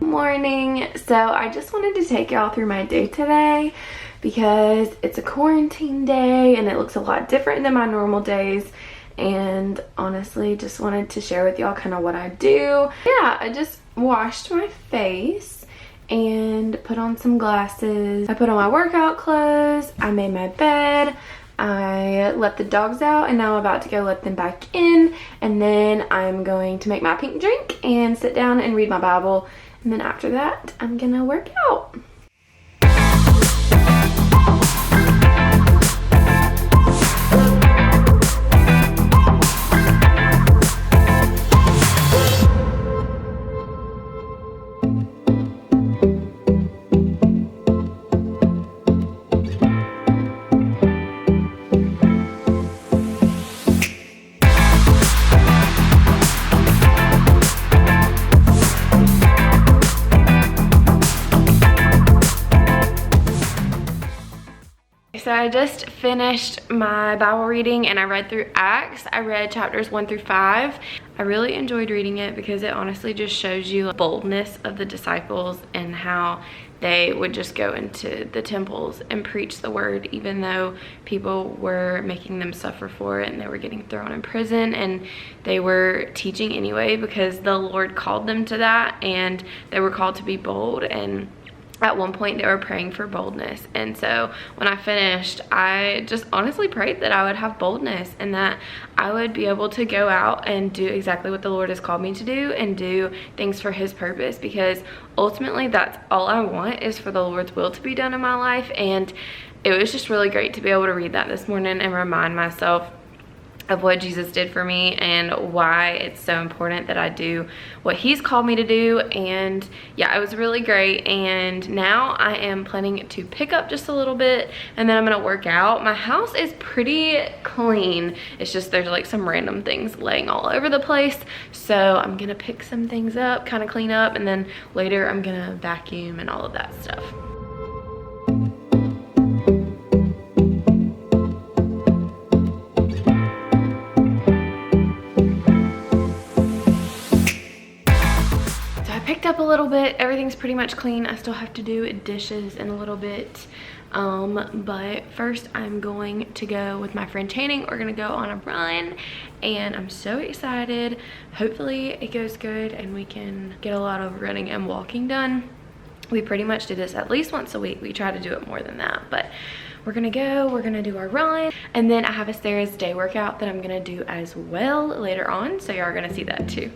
Morning. So I just wanted to take y'all through my day today because it's a quarantine day and it looks a lot different than my normal days, and honestly just wanted to share with y'all kind of what I do. Yeah, I just washed my face and put on some glasses. I put on my workout clothes. I made my bed. I let the dogs out and now I'm about to go let them back in, and then I'm going to make my pink drink and sit down and read my Bible, and then after that I'm gonna work out. So I just finished my Bible reading and I read through Acts. I read chapters 1 through 5. I really enjoyed reading it because it honestly just shows you the boldness of the disciples and how they would just go into the temples and preach the word even though people were making them suffer for it and they were getting thrown in prison, and they were teaching anyway because the Lord called them to that, and they were called to be bold. And at one point they were praying for boldness, and so when I finished I just honestly prayed that I would have boldness and that I would be able to go out and do exactly what the Lord has called me to do and do things for his purpose, because ultimately that's all I want, is for the Lord's will to be done in my life. And it was just really great to be able to read that this morning and remind myself of what Jesus did for me and why it's so important that I do what he's called me to do. And yeah, it was really great. And now I am planning to pick up just a little bit and then I'm gonna work out. My house is pretty clean. It's just there's like some random things laying all over the place. So I'm gonna pick some things up, kind of clean up, and then later I'm gonna vacuum and all of that stuff. Picked up a little bit. Everything's pretty much clean. I still have to do dishes in a little bit, but first I'm going to go with my friend Channing. We're gonna go on a run and I'm so excited. Hopefully it goes good and we can get a lot of running and walking done. We pretty much do this at least once a week. We try to do it more than that, but we're gonna go, we're gonna do our run, and then I have a Sarah's Day workout that I'm gonna do as well later on, so y'all are gonna see that too.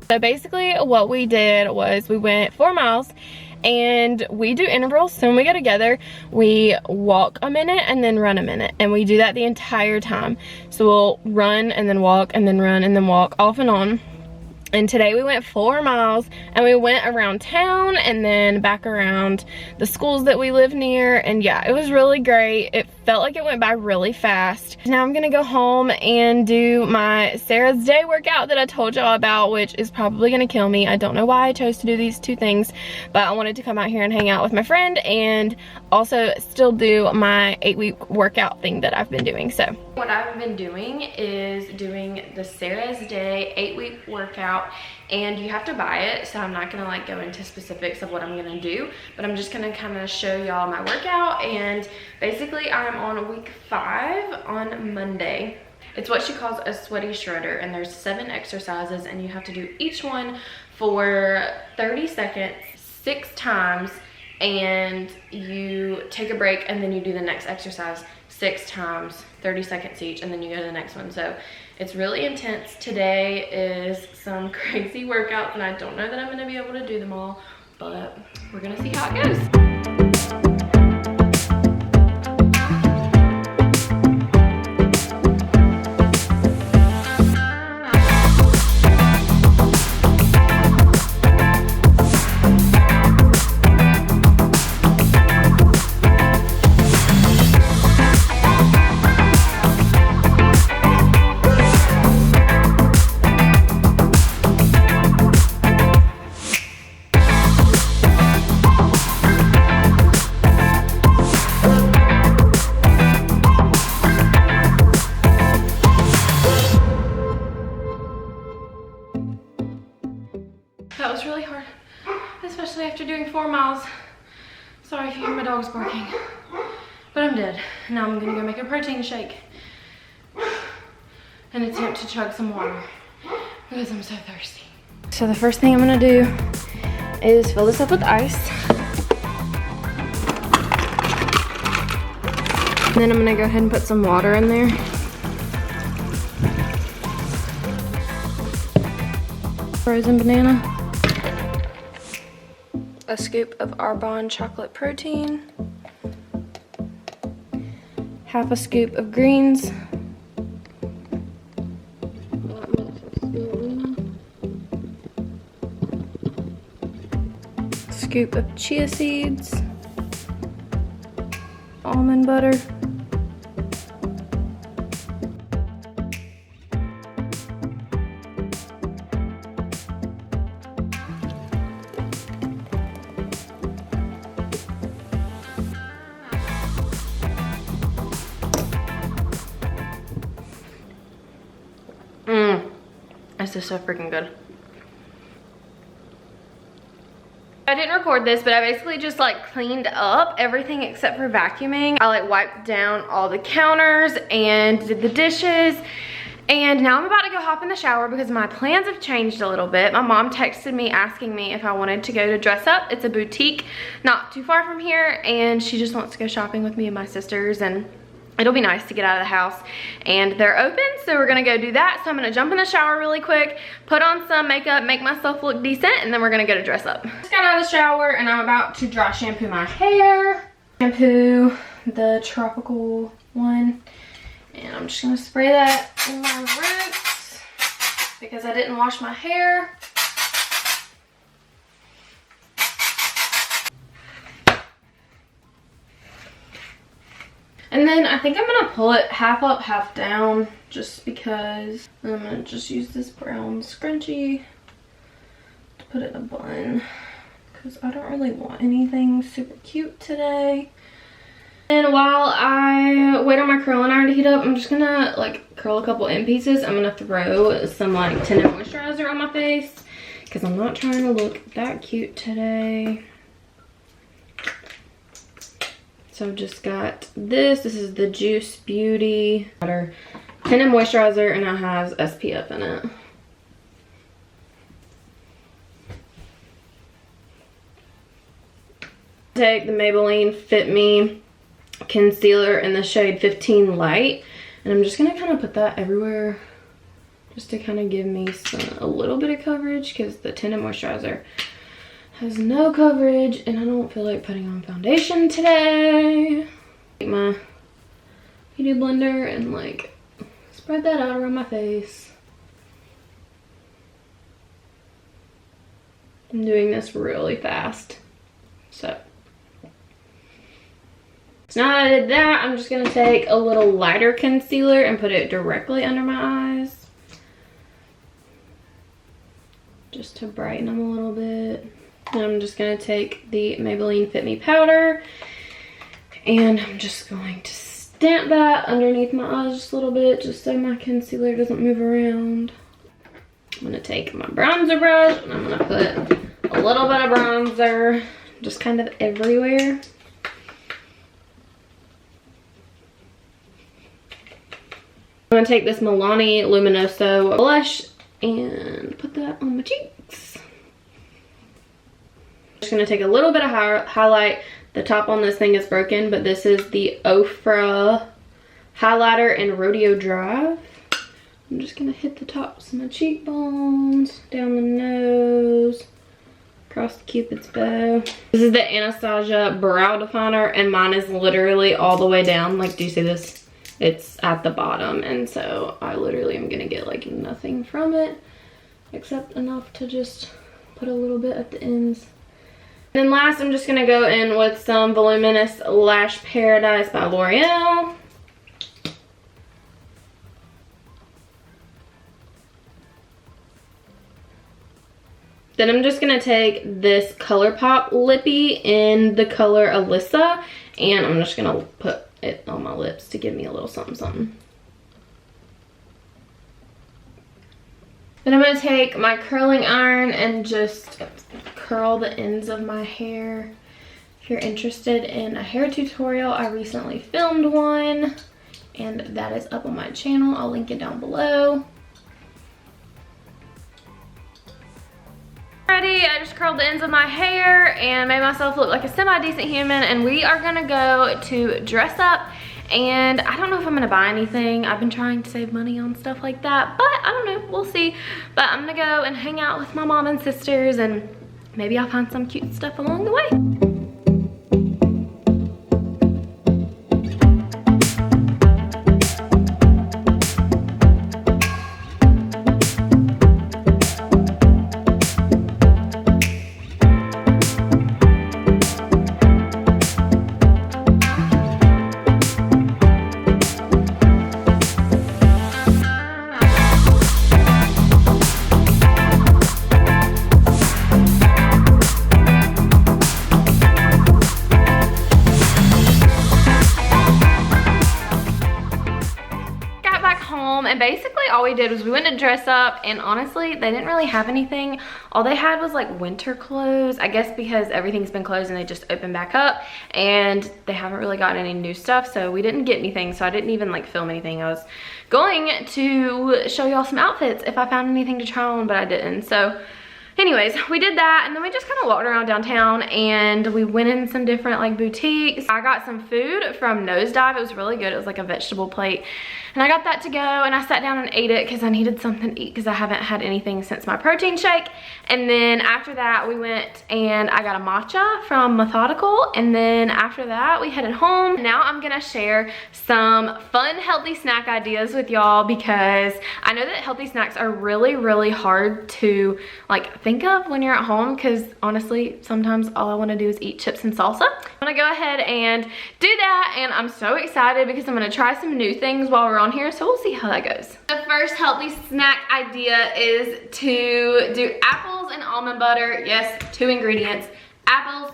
So basically what we did was we went 4 miles, and we do intervals. So when we go together, we walk a minute and then run a minute, and we do that the entire time. So we'll run and then walk and then run and then walk off and on. And today we went 4 miles and we went around town and then back around the schools that we live near. And yeah, it was really great. It felt like it went by really fast. Now I'm gonna go home and do my Sarah's Day workout that I told y'all about, which is probably gonna kill me. I don't know why I chose to do these two things, but I wanted to come out here and hang out with my friend and also still do my 8-week workout thing that I've been doing. So what I've been doing is doing the Sarah's Day 8-week workout, and you have to buy it, so I'm not gonna like go into specifics of what I'm gonna do, but I'm just gonna kind of show y'all my workout. And basically I'm on week 5 on Monday. It's what she calls a sweaty shredder, and there's 7 exercises and you have to do each one for 30 seconds 6 times, and you take a break and then you do the next exercise 6 times, 30 seconds each, and then you go to the next one. So it's really intense. Today is some crazy workouts and I don't know that I'm gonna be able to do them all, but we're gonna see how it goes. That was really hard, especially after doing 4 miles. Sorry if you hear my dogs barking, but I'm dead. Now I'm gonna go make a protein shake and attempt to chug some water because I'm so thirsty. So the first thing I'm gonna do is fill this up with ice. And then I'm gonna go ahead and put some water in there. Frozen banana. A scoop of Arbonne chocolate protein. Half a scoop of greens. Scoop of chia seeds. Almond butter. This is so freaking good. I didn't record this, but I basically just like cleaned up everything except for vacuuming. I like wiped down all the counters and did the dishes. And now I'm about to go hop in the shower because my plans have changed a little bit. My mom texted me asking me if I wanted to go to Dress Up. It's a boutique not too far from here, and she just wants to go shopping with me and my sisters, and it'll be nice to get out of the house. And they're open, so we're gonna go do that. So I'm gonna jump in the shower really quick, put on some makeup, make myself look decent, and then we're gonna go to Dress Up. Just got out of the shower and I'm about to dry shampoo my hair. Shampoo, the tropical one. And I'm just gonna spray that in my roots because I didn't wash my hair. And then I think I'm gonna pull it half up, half down, just because I'm gonna just use this brown scrunchie to put it in a bun because I don't really want anything super cute today. And while I wait on my curling iron to heat up, I'm just gonna like curl a couple end pieces. I'm gonna throw some like tinted moisturizer on my face because I'm not trying to look that cute today. So I've just got this. This is the Juice Beauty Water Tinted Moisturizer, and it has SPF in it. Take the Maybelline Fit Me concealer in the shade 15 Light, and I'm just gonna kind of put that everywhere just to kind of give me a little bit of coverage because the tinted moisturizer has no coverage and I don't feel like putting on foundation today. Take my beauty blender and like spread that out around my face. I'm doing this really fast. So now that I did that, I'm just gonna take a little lighter concealer and put it directly under my eyes. Just to brighten them a little bit. And I'm just gonna take the Maybelline Fit Me powder and I'm just going to stamp that underneath my eyes just a little bit just so my concealer doesn't move around. I'm gonna take my bronzer brush and I'm gonna put a little bit of bronzer just kind of everywhere. I'm gonna take this Milani Luminoso blush and put that on my cheeks. I'm just gonna take a little bit of highlight. The top on this thing is broken, but this is the Ofra highlighter in Rodeo Drive. I'm just gonna hit the tops of my cheekbones, down the nose, across the Cupid's bow. This is the Anastasia brow definer, and mine is literally all the way down. Like, do you see this? It's at the bottom, and so I literally am gonna get like nothing from it except enough to just put a little bit at the ends. And then last, I'm just gonna go in with some Voluminous Lash Paradise by L'Oreal. Then I'm just gonna take this ColourPop Lippy in the color Alyssa, and I'm just gonna put it on my lips to give me a little something something. Then I'm gonna take my curling iron and just curl the ends of my hair. If you're interested in a hair tutorial, I recently filmed one and that is up on my channel. I'll link it down below. Alrighty, I just curled the ends of my hair and made myself look like a semi-decent human, and we are gonna go to dress up. And I don't know if I'm gonna buy anything. I've been trying to save money on stuff like that, but I don't know, we'll see. But I'm gonna go and hang out with my mom and sisters, and maybe I'll find some cute stuff along the way. And basically all we did was we went to dress up, and honestly they didn't really have anything. All they had was like winter clothes, I guess because everything's been closed and they just opened back up, and they haven't really gotten any new stuff, so we didn't get anything. So I didn't even like film anything. I was going to show y'all some outfits if I found anything to try on, but I didn't. So anyways, we did that, and then we just kind of walked around downtown and we went in some different like boutiques. I got some food from Nosedive. It was really good. It was like a vegetable plate, and I got that to go, and I sat down and ate it because I needed something to eat because I haven't had anything since my protein shake. And then after that we went and I got a matcha from Methodical, and then after that we headed home. Now I'm gonna share some fun healthy snack ideas with y'all, because I know that healthy snacks are really hard to like think of when you're at home, because honestly sometimes all I want to do is eat chips and salsa. I'm gonna go ahead and do that, and I'm so excited because I'm gonna try some new things while we're on here, so we'll see how that goes. The first healthy snack idea is to do apples and almond butter. Yes, 2 ingredients: apples,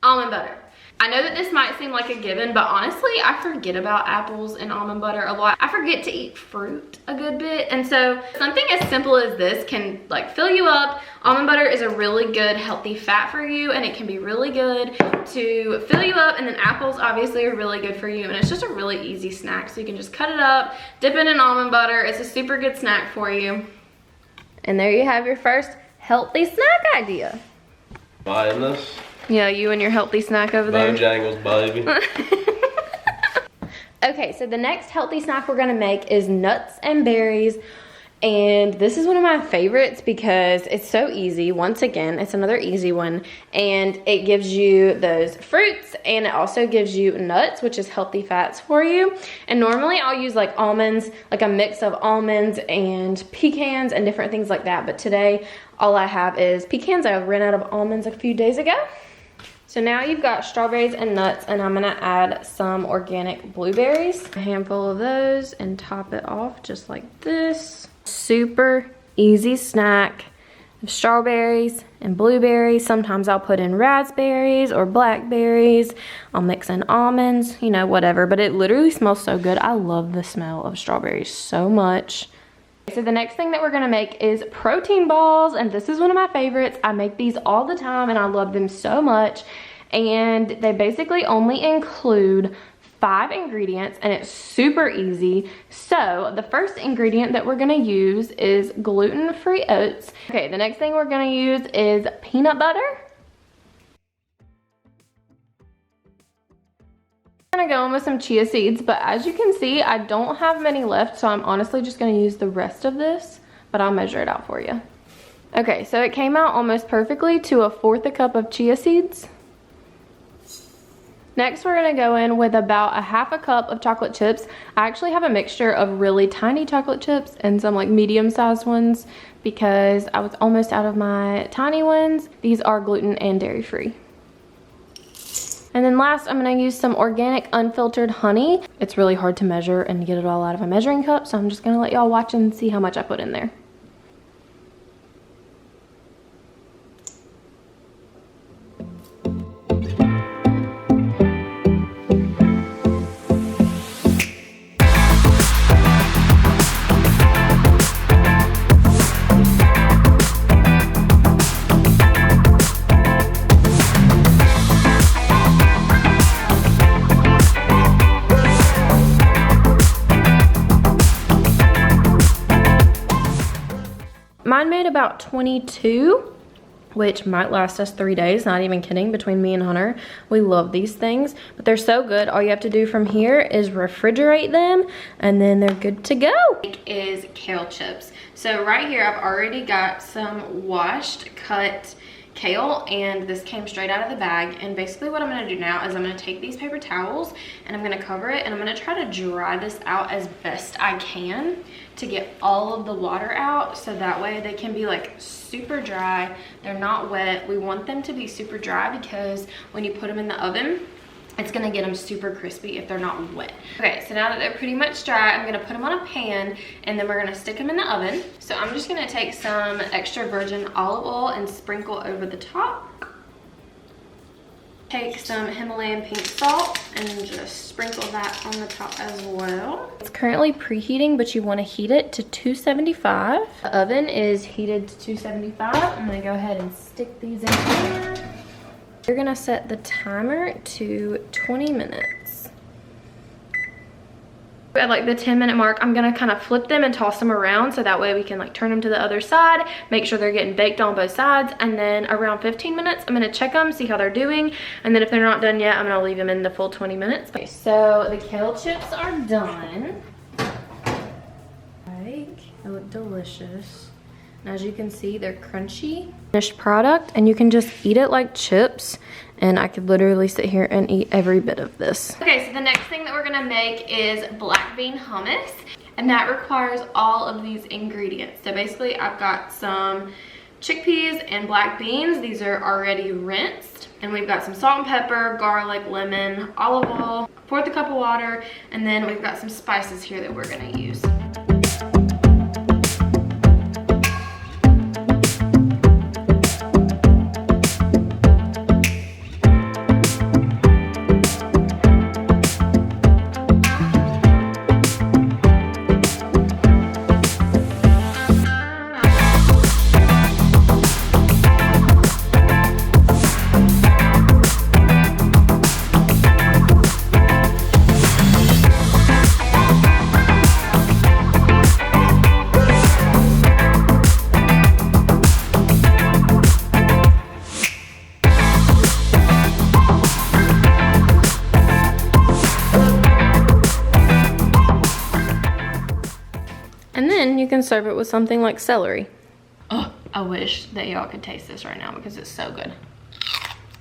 almond butter. I know that this might seem like a given, but honestly, I forget about apples and almond butter a lot. I forget to eat fruit a good bit, and so something as simple as this can like fill you up. Almond butter is a really good healthy fat for you, and it can be really good to fill you up, and then apples obviously are really good for you, and it's just a really easy snack. So you can just cut it up, dip it in almond butter. It's a super good snack for you. And there you have your first healthy snack idea. Buying this? Yeah, you and your healthy snack over there. Bojangles, baby. Okay, so the next healthy snack we're gonna make is nuts and berries. And this is one of my favorites because it's so easy. Once again, it's another easy one. And it gives you those fruits, and it also gives you nuts, which is healthy fats for you. And normally I'll use like almonds, like a mix of almonds and pecans and different things like that. But today, all I have is pecans. I ran out of almonds a few days ago. So now you've got strawberries and nuts, and I'm gonna add some organic blueberries. A handful of those and top it off just like this. Super easy snack of strawberries and blueberries. Sometimes I'll put in raspberries or blackberries. I'll mix in almonds, you know, whatever. But it literally smells so good. I love the smell of strawberries so much. So the next thing that we're gonna make is protein balls, and this is one of my favorites. I make these all the time and I love them so much. And they basically only include 5 ingredients, and it's super easy. So the first ingredient that we're gonna use is gluten-free oats. Okay, the next thing we're gonna use is peanut butter. I'm gonna go in with some chia seeds, but as you can see, I don't have many left, so I'm honestly just gonna use the rest of this, but I'll measure it out for you. Okay, so it came out almost perfectly to 1/4 cup of chia seeds. Next, we're gonna go in with about 1/2 cup of chocolate chips. I actually have a mixture of really tiny chocolate chips and some like medium-sized ones because I was almost out of my tiny ones. These are gluten and dairy-free. And then last, I'm gonna use some organic unfiltered honey. It's really hard to measure and get it all out of a measuring cup, so I'm just gonna let y'all watch and see how much I put in there. about 22, which might last us 3 days, not even kidding, between me and Hunter. We love these things, but they're so good. All you have to do from here is refrigerate them, and then they're good to go. Is kale chips. So right here, I've already got some washed, cut kale, and this came straight out of the bag. And basically what I'm gonna do now is I'm gonna take these paper towels and I'm gonna cover it, and I'm gonna try to dry this out as best I can to get all of the water out, so that way they can be like super dry. They're not wet. We want them to be super dry because when you put them in the oven, it's gonna get them super crispy if they're not wet. Okay, so now that they're pretty much dry, I'm gonna put them on a pan, and then we're gonna stick them in the oven. So I'm just gonna take some extra virgin olive oil and sprinkle over the top. Take some Himalayan pink salt and just sprinkle that on the top as well. It's currently preheating, but you want to heat it to 275. The oven is heated to 275. I'm gonna go ahead and stick these in here. You're gonna set the timer to 20 minutes. At like the 10-minute mark, I'm gonna kind of flip them and toss them around, so that way we can like turn them to the other side, make sure they're getting baked on both sides. And then around 15 minutes, I'm gonna check them, see how they're doing. And then if they're not done yet, I'm gonna leave them in the full 20 minutes. Okay, so the kale chips are done. They look delicious. And as you can see, they're crunchy. Finished product, and you can just eat it like chips. And I could literally sit here and eat every bit of this. Okay, so the next thing that we're gonna make is black bean hummus. And that requires all of these ingredients. So basically, I've got some chickpeas and black beans. These are already rinsed. And we've got some salt and pepper, garlic, lemon, olive oil, 1/4 cup of water, and then we've got some spices here that we're gonna use. And then you can serve it with something like celery. Oh, I wish that y'all could taste this right now because it's so good.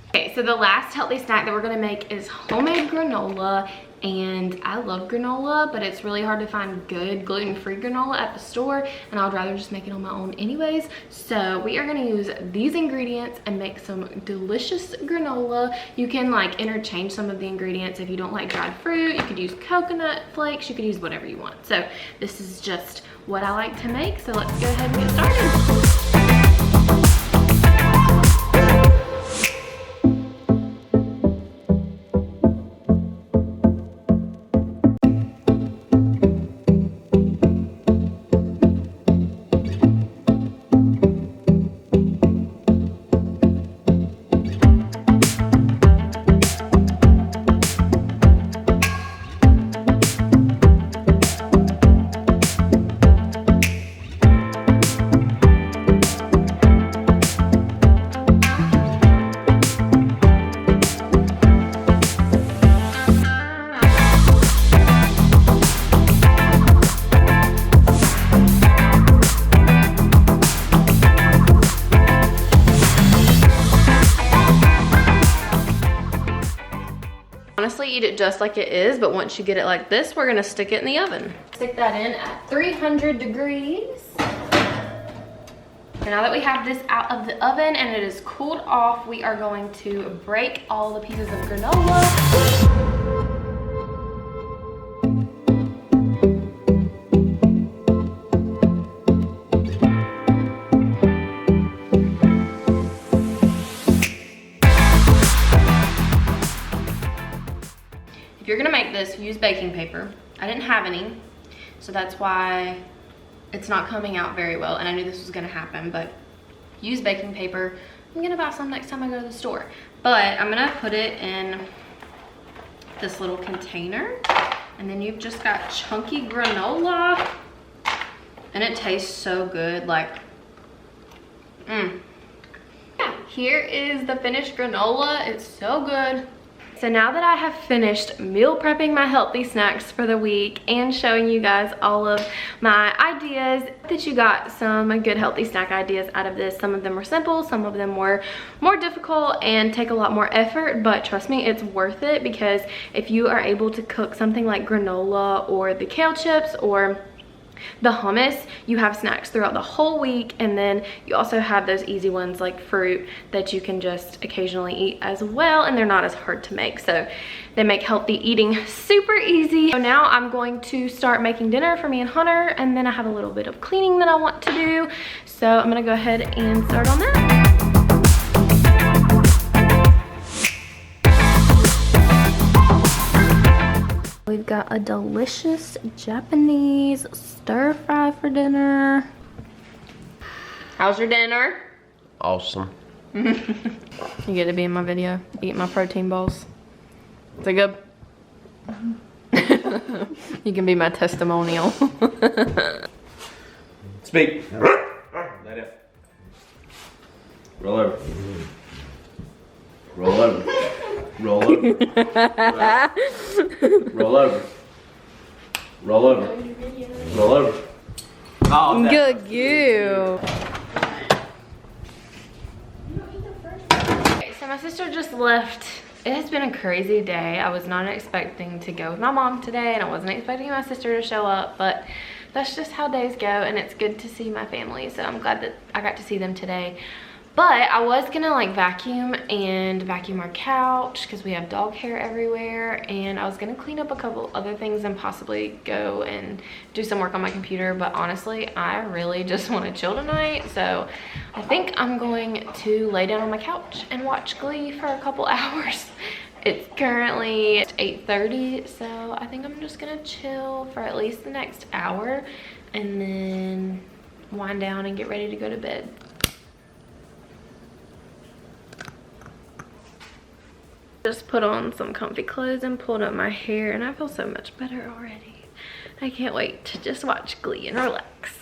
Okay, so the last healthy snack that we're gonna make is homemade granola. And I love granola, but it's really hard to find good gluten-free granola at the store, and I would rather just make it on my own anyways. So we are gonna use these ingredients and make some delicious granola. You can like interchange some of the ingredients. If you don't like dried fruit, you could use coconut flakes, you could use whatever you want. So this is just what I like to make, so let's go ahead and get started. Honestly, eat it just like it is, but once you get it like this, we're gonna stick it in the oven. Stick that in at 300 degrees. And now that we have this out of the oven and it is cooled off, we are going to break all the pieces of granola. If you're gonna make this, use baking paper. I didn't have any, so that's why it's not coming out very well, and I knew this was gonna happen, but use baking paper. I'm gonna buy some next time I go to the store. But I'm gonna put it in this little container, and then you've just got chunky granola, and it tastes so good. Like, Yeah, here is the finished granola. It's so good. So now that I have finished meal prepping my healthy snacks for the week and showing you guys all of my ideas, that you got some good healthy snack ideas out of this. Some of them were simple, some of them were more difficult and take a lot more effort, but trust me, it's worth it, because if you are able to cook something like granola or the kale chips or the hummus, you have snacks throughout the whole week, and then you also have those easy ones like fruit that you can just occasionally eat as well, and they're not as hard to make, so they make healthy eating super easy. So now I'm going to start making dinner for me and Hunter, and then I have a little bit of cleaning that I want to do, so I'm gonna go ahead and start on that. We've got a delicious Japanese stir fry for dinner. How's your dinner? Awesome. You get to be in my video, eat my protein balls. Is it good? You can be my testimonial. Speak. Lay down. Roll over. Roll over. Roll over. Roll over. Roll over. Roll over. Oh, Good you. Okay, so my sister just left. It has been a crazy day. I was not expecting to go with my mom today, and I wasn't expecting my sister to show up, but that's just how days go, and it's good to see my family, so I'm glad that I got to see them today. But I was gonna like vacuum our couch because we have dog hair everywhere, and I was gonna clean up a couple other things and possibly go and do some work on my computer, but honestly I really just want to chill tonight, so I think I'm going to lay down on my couch and watch Glee for a couple hours. It's currently 8:30, so I think I'm just gonna chill for at least the next hour and then wind down and get ready to go to bed. Just put on some comfy clothes and pulled up my hair, and I feel so much better already. I can't wait to just watch Glee and relax.